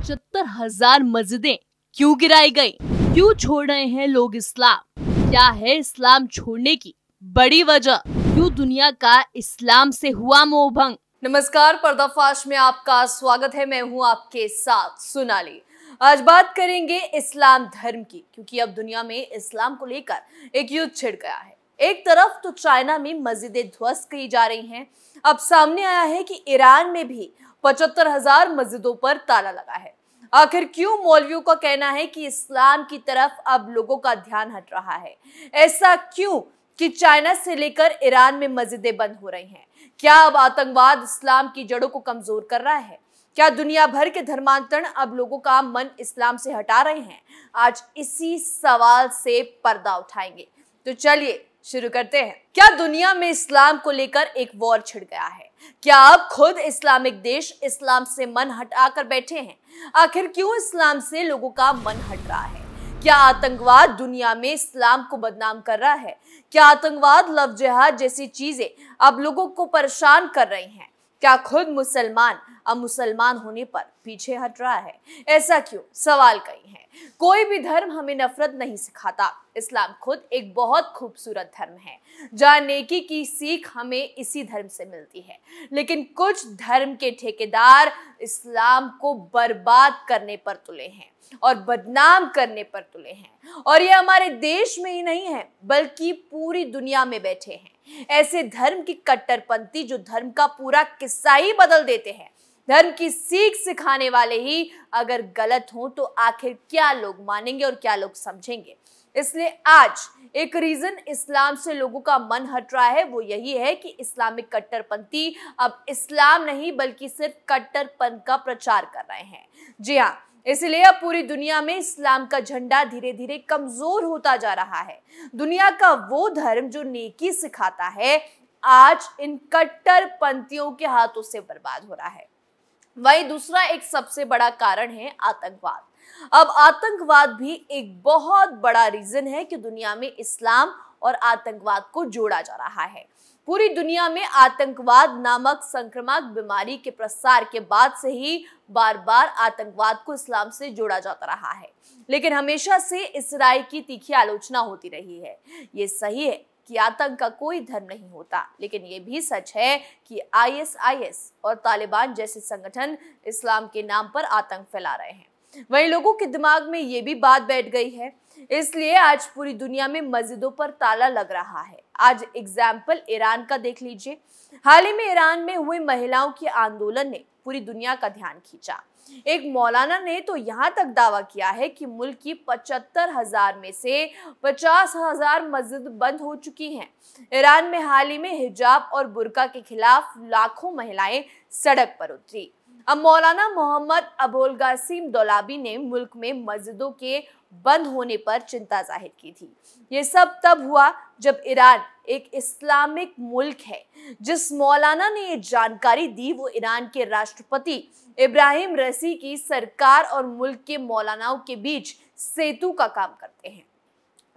75,000 मस्जिदें क्यों गिराई गई? क्यों छोड़ रहे हैं लोग इस्लाम? क्या है इस्लाम छोड़ने की बड़ी वजह? क्यों दुनिया का इस्लाम से हुआ मोह भंग? नमस्कार, पर्दाफाश में आपका स्वागत है। मैं हूँ आपके साथ सोनाली। आज बात करेंगे इस्लाम धर्म की, क्योंकि अब दुनिया में इस्लाम को लेकर एक युद्ध छिड़ गया है। एक तरफ तो चाइना में मस्जिदें ध्वस्त की जा रही हैं, अब सामने आया है कि ईरान में भी 75,000 मस्जिदों पर ताला लगा है। आखिर क्यों मौलवियों का कहना है कि इस्लाम की तरफ अब लोगों का ध्यान हट रहा है? ऐसा क्यों कि चाइना से लेकर ईरान में मस्जिदें बंद हो रही हैं? क्या अब आतंकवाद इस्लाम की जड़ों को कमजोर कर रहा है? क्या दुनिया भर के धर्मांतरण अब लोगों का मन इस्लाम से हटा रहे हैं? आज इसी सवाल से पर्दा उठाएंगे, तो चलिए शुरू करते हैं। क्या दुनिया में इस्लाम को लेकर एक वॉर छिड़ गया है? क्या अब खुद इस्लामिक देश इस्लाम से मन हटाकर बैठे हैं? आखिर क्यों इस्लाम से लोगों का मन हट रहा है? क्या आतंकवाद दुनिया में इस्लाम को बदनाम कर रहा है? क्या आतंकवाद, लव जिहाद जैसी चीजें अब लोगों को परेशान कर रही हैं? क्या खुद मुसलमान अब मुसलमान होने पर पीछे हट रहा है? ऐसा क्यों? सवाल कई हैं। कोई भी धर्म हमें नफरत नहीं सिखाता। इस्लाम खुद एक बहुत खूबसूरत धर्म है, जहाँ नेकी की सीख हमें इसी धर्म से मिलती है। लेकिन कुछ धर्म के ठेकेदार इस्लाम को बर्बाद करने पर तुले हैं और बदनाम करने पर तुले हैं, और ये हमारे देश में ही नहीं है बल्कि पूरी दुनिया में बैठे हैं। ऐसे धर्म की कट्टरपंथी जो धर्म का पूरा किस्सा ही बदल देते हैं। धर्म की सीख सिखाने वाले ही अगर गलत हों तो आखिर क्या लोग मानेंगे और क्या लोग समझेंगे? इसलिए आज एक रीजन इस्लाम से लोगों का मन हट रहा है, वो यही है कि इस्लामिक कट्टरपंथी अब इस्लाम नहीं बल्कि सिर्फ कट्टरपंथ का प्रचार कर रहे हैं। जी हाँ, इसलिए अब पूरी दुनिया में इस्लाम का झंडा धीरे धीरे कमजोर होता जा रहा है। दुनिया का वो धर्म जो नेकी सिखाता है, आज इन कट्टरपंथियों के हाथों से बर्बाद हो रहा है। वही दूसरा एक सबसे बड़ा कारण है आतंकवाद। अब आतंकवाद भी एक बहुत बड़ा रीजन है कि दुनिया में इस्लाम और आतंकवाद को जोड़ा जा रहा है। पूरी दुनिया में आतंकवाद नामक संक्रामक बीमारी के प्रसार के बाद से ही बार बार आतंकवाद को इस्लाम से जोड़ा जाता रहा है, लेकिन हमेशा से इस राय की तीखी आलोचना होती रही है। ये सही है कि आतंक का कोई धर्म नहीं होता, लेकिन ये भी सच है कि ISIS और तालिबान जैसे संगठन इस्लाम के नाम पर आतंक फैला रहे हैं। वहीं लोगों के दिमाग में ये भी बात बैठ गई है, इसलिए आज पूरी दुनिया में मस्जिदों पर ताला लग रहा है। आज एग्जाम्पल ईरान का देख लीजिए। हाल ही में ईरान में हुए महिलाओं के आंदोलन ने पूरी दुनिया का ध्यान खींचा। एक मौलाना ने तो यहाँ तक दावा किया है कि मुल्क की 75,000 में से 50,000 मस्जिद बंद हो चुकी हैं। ईरान में हाल ही में हिजाब और बुर्का के खिलाफ लाखों महिलाएं सड़क पर उतरी। अब मौलाना मोहम्मद अबुल कासिम दौलाबी ने मुल्क में मस्जिदों के बंद होने पर चिंता जाहिर की थी। ये सब तब हुआ जब ईरान एक इस्लामिक मुल्क है। जिस मौलाना ने ये जानकारी दी वो ईरान के राष्ट्रपति इब्राहिम रईसी की सरकार और मुल्क के मौलानाओं के बीच सेतु का काम करते हैं।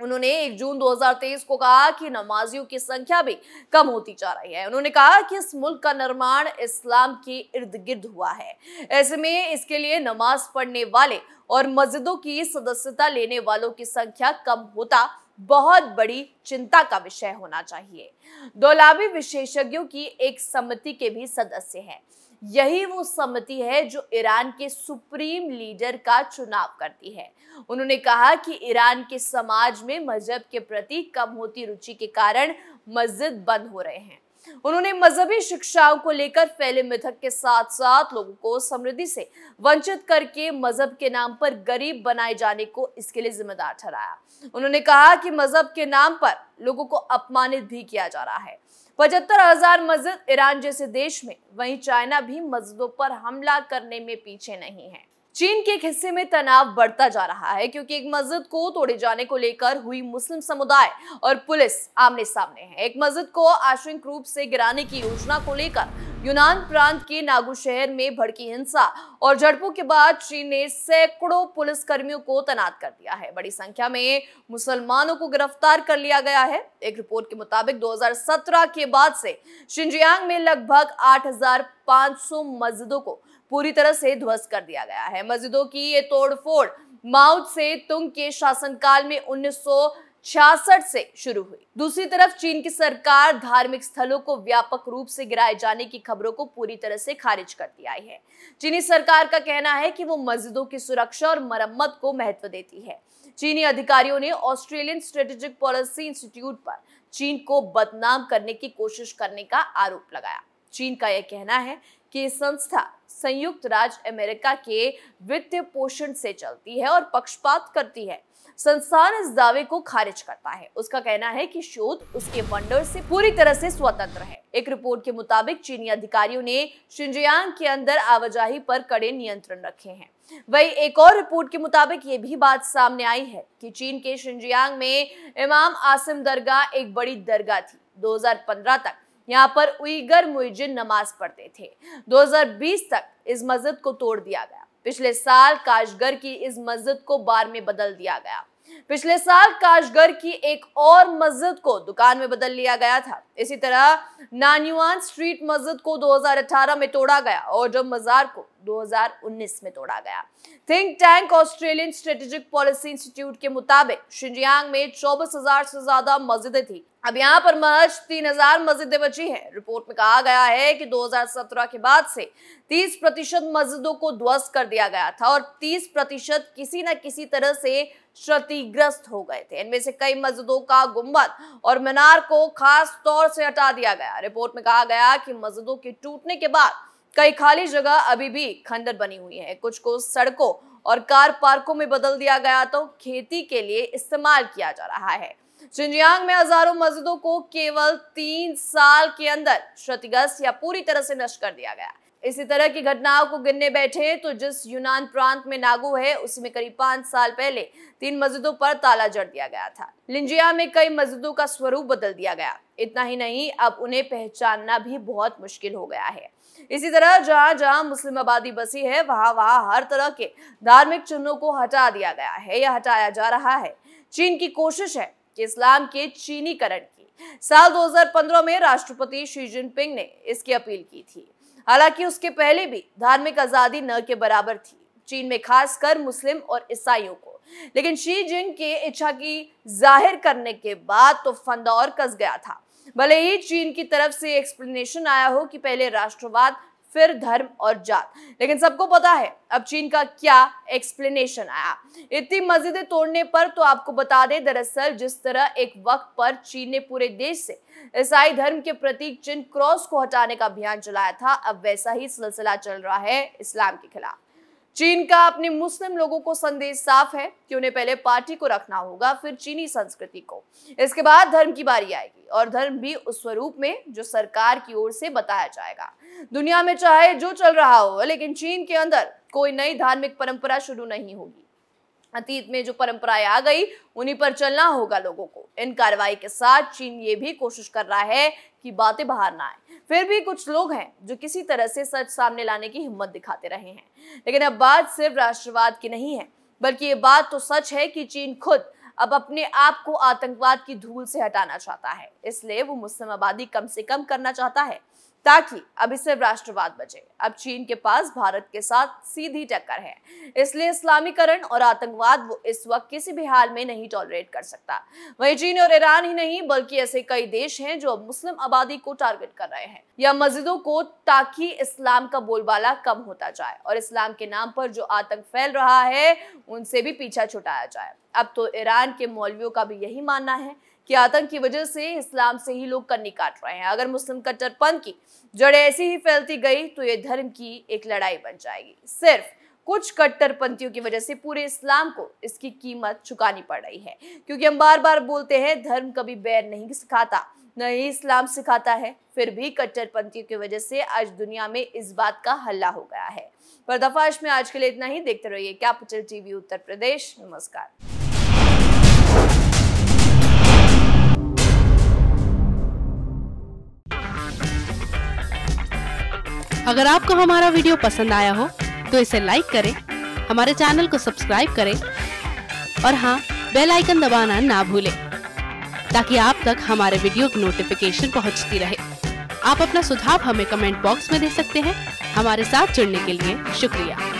उन्होंने 1 जून 2023 को कहा कि नमाजियों की संख्या भी कम होती जा रही है। उन्होंने कहा कि इस मुल्क का निर्माण इस्लाम के इर्द गिर्द हुआ है, ऐसे में इसके लिए नमाज पढ़ने वाले और मस्जिदों की सदस्यता लेने वालों की संख्या कम होता बहुत बड़ी चिंता का विषय होना चाहिए। दौलाबी विशेषज्ञों की एक समिति के भी सदस्य हैं। यही वो समिति है जो ईरान के सुप्रीम लीडर का चुनाव करती है। उन्होंने कहा कि ईरान के समाज में मजहब के प्रति कम होती रुचि के कारण मस्जिद बंद हो रहे हैं। उन्होंने मजहबी शिक्षाओं को लेकर फैले मिथक के साथ साथ लोगों को समृद्धि से वंचित करके मजहब के नाम पर गरीब बनाए जाने को इसके लिए जिम्मेदार ठहराया। उन्होंने कहा कि मजहब के नाम पर लोगों को अपमानित भी किया जा रहा है। 75,000 मस्जिद ईरान जैसे देश में, वहीं चाइना भी मस्जिदों पर हमला करने में पीछे नहीं है। चीन के एक हिस्से में तनाव बढ़ता जा रहा है, क्योंकि एक मस्जिद को तोड़े जाने को लेकर हुई मुस्लिम समुदाय और पुलिस आमने सामने है। एक मस्जिद को आंशिक रूप से गिराने की योजना को लेकर यूनान प्रांत के नागू शहर में भड़की हिंसा और झड़पों के बाद चीन ने सैकड़ों पुलिस कर्मियों को तैनात कर दिया है। बड़ी संख्या में मुसलमानों को गिरफ्तार कर लिया गया है। एक रिपोर्ट के मुताबिक 2017 के बाद से शिनजियांग में लगभग 8,500 मस्जिदों को पूरी तरह से ध्वस्त कर दिया गया है। मस्जिदों की ये तोड़फोड़ माओ से तुंग के शासनकाल में 1966 से शुरू हुई। दूसरी तरफ चीन की सरकार धार्मिक स्थलों को व्यापक रूप से गिराए जाने की खबरों को पूरी तरह से खारिज करती आई है। चीनी सरकार का कहना है कि वो मस्जिदों की सुरक्षा और मरम्मत को महत्व देती है। चीनी अधिकारियों ने ऑस्ट्रेलियन स्ट्रेटेजिक पॉलिसी इंस्टीट्यूट पर चीन को बदनाम करने की कोशिश करने का आरोप लगाया। चीन का यह कहना है कि ये संस्था संयुक्त राज्य अमेरिका के वित्तीय पोषण से चलती है और पक्षपात करती है। संस्थान इस दावे को खारिज करता है। उसका कहना है कि शोध उसके फंडर से पूरी तरह से स्वतंत्र है। एक रिपोर्ट के मुताबिक चीनी अधिकारियों ने शिनजियांग के अंदर आवाजाही पर कड़े नियंत्रण रखे हैं। वही एक और रिपोर्ट के मुताबिक ये भी बात सामने आई है कि चीन के शिनजियांग में इमाम आसिम दरगाह एक बड़ी दरगाह थी। 2015 तक यहाँ पर उइगर मुइजिन नमाज पढ़ते थे। 2020 तक इस मस्जिद को तोड़ दिया गया। पिछले साल काशगर की इस मस्जिद को बार में बदल दिया गया। पिछले साल काशगर की एक और मस्जिद को दुकान में बदल लिया गया था। इसी तरह नान्युआन स्ट्रीट मस्जिद को 2018 में तोड़ा गया और जब मजार को 2019 में तोड़ा गया। Think tank Australian strategic policy institute के मुताबिक शिनजियांग में 24,000 से ज्यादा मस्जिदें थी। अब यहाँ पर महज 3,000 मस्जिदें बची हैं। रिपोर्ट में कहा गया है कि 2017 के बाद से 30% मस्जिदों को ध्वस्त कर दिया गया था और 30% किसी न किसी तरह से क्षतिग्रस्त हो गए थे। इनमें से कई मस्जिदों का गुंबद और मीनार को खास तौर से हटा दिया गया। रिपोर्ट में कहा गया कि मस्जिदों के टूटने के बाद कई खाली जगह अभी भी खंडर बनी हुई है। कुछ को सड़कों और कार पार्कों में बदल दिया गया तो खेती के लिए इस्तेमाल किया जा रहा है। शिनजियांग में हजारों मस्जिदों को केवल 3 साल के अंदर क्षतिग्रस्त या पूरी तरह से नष्ट कर दिया गया। इसी तरह की घटनाओं को गिनने बैठे तो जिस यूनान प्रांत में नागो है उसमें करीब 5 साल पहले 3 मस्जिदों पर ताला जड़ दिया गया था। लिंजिया में कई मस्जिदों का स्वरूप बदल दिया गया। इतना ही नहीं, अब उन्हें पहचानना भी बहुत मुश्किल हो गया है। इसी तरह जहां जहां मुस्लिम आबादी बसी है वहां हर तरह के धार्मिक चिन्हों को हटा दिया गया है या हटाया जा रहा है। चीन की कोशिश है कि इस्लाम के चीनीकरण की। साल 2015 में राष्ट्रपति शी जिनपिंग ने इसकी अपील की थी। हालांकि उसके पहले भी धार्मिक आजादी न के बराबर थी चीन में, खासकर मुस्लिम और ईसाइयों को। लेकिन शी जिन के इच्छा की जाहिर करने के बाद तो फंदा और कस गया था। भले ही चीन की तरफ से एक्सप्लेनेशन आया हो कि पहले राष्ट्रवाद फिर धर्म और जात, लेकिन सबको पता है अब चीन का क्या एक्सप्लेनेशन आया। इतनी मस्जिदें तोड़ने पर तो आपको बता दें, दरअसल जिस तरह एक वक्त पर चीन ने पूरे देश से ईसाई धर्म के प्रतीक चिन्ह क्रॉस को हटाने का अभियान चलाया था, अब वैसा ही सिलसिला चल रहा है इस्लाम के खिलाफ। चीन का अपने मुस्लिम लोगों को संदेश साफ है कि उन्हें पहले पार्टी को रखना होगा, फिर चीनी संस्कृति को, इसके बाद धर्म की बारी आएगी और धर्म भी उस स्वरूप में जो सरकार की ओर से बताया जाएगा। दुनिया में चाहे जो चल रहा हो, लेकिन चीन के अंदर कोई नई धार्मिक परंपरा शुरू नहीं होगी। अतीत में जो परंपराएं आ गई उन्हीं पर चलना होगा लोगों को। इन कार्रवाई के साथ चीन ये भी कोशिश कर रहा है कि बातें बाहर ना आए। फिर भी कुछ लोग हैं जो किसी तरह से सच सामने लाने की हिम्मत दिखाते रहे हैं। लेकिन अब बात सिर्फ राष्ट्रवाद की नहीं है, बल्कि ये बात तो सच है कि चीन खुद अब अपने आप को आतंकवाद की धूल से हटाना चाहता है। इसलिए वो मुस्लिम आबादी कम से कम करना चाहता है ताकि अब इससे राष्ट्रवाद बचे। अब चीन के पास भारत के साथ सीधी टक्कर है, इसलिए इस्लामीकरण और आतंकवाद वो इस वक्त किसी भी हाल में नहीं टॉलरेट कर सकता। वहीं चीन और ईरान ही नहीं बल्कि ऐसे कई देश हैं जो अब मुस्लिम आबादी को टारगेट कर रहे हैं या मस्जिदों को, ताकि इस्लाम का बोलबाला कम होता जाए और इस्लाम के नाम पर जो आतंक फैल रहा है उनसे भी पीछा छुड़ाया जाए। अब तो ईरान के मौलवियों का भी यही मानना है कि आतंक की वजह से इस्लाम से ही लोग कन्नी काट रहे हैं। अगर मुस्लिम कट्टरपंथ की जड़ें ऐसी ही फैलती गई तो ये धर्म की एक लड़ाई बन जाएगी। सिर्फ कुछ कट्टरपंथियों की वजह से पूरे इस्लाम को इसकी कीमत चुकानी पड़ रही है, क्योंकि हम बार बार बोलते हैं धर्म कभी बैर नहीं सिखाता, न ही इस्लाम सिखाता है। फिर भी कट्टरपंथियों की वजह से आज दुनिया में इस बात का हल्ला हो गया है। पर्दाफाश में आज के लिए इतना ही। देखते रहिए कैपिटल टीवी उत्तर प्रदेश। नमस्कार। अगर आपको हमारा वीडियो पसंद आया हो तो इसे लाइक करें, हमारे चैनल को सब्सक्राइब करें और हाँ, बेल आइकन दबाना ना भूलें ताकि आप तक हमारे वीडियो की नोटिफिकेशन पहुंचती रहे। आप अपना सुझाव हमें कमेंट बॉक्स में दे सकते हैं। हमारे साथ जुड़ने के लिए शुक्रिया।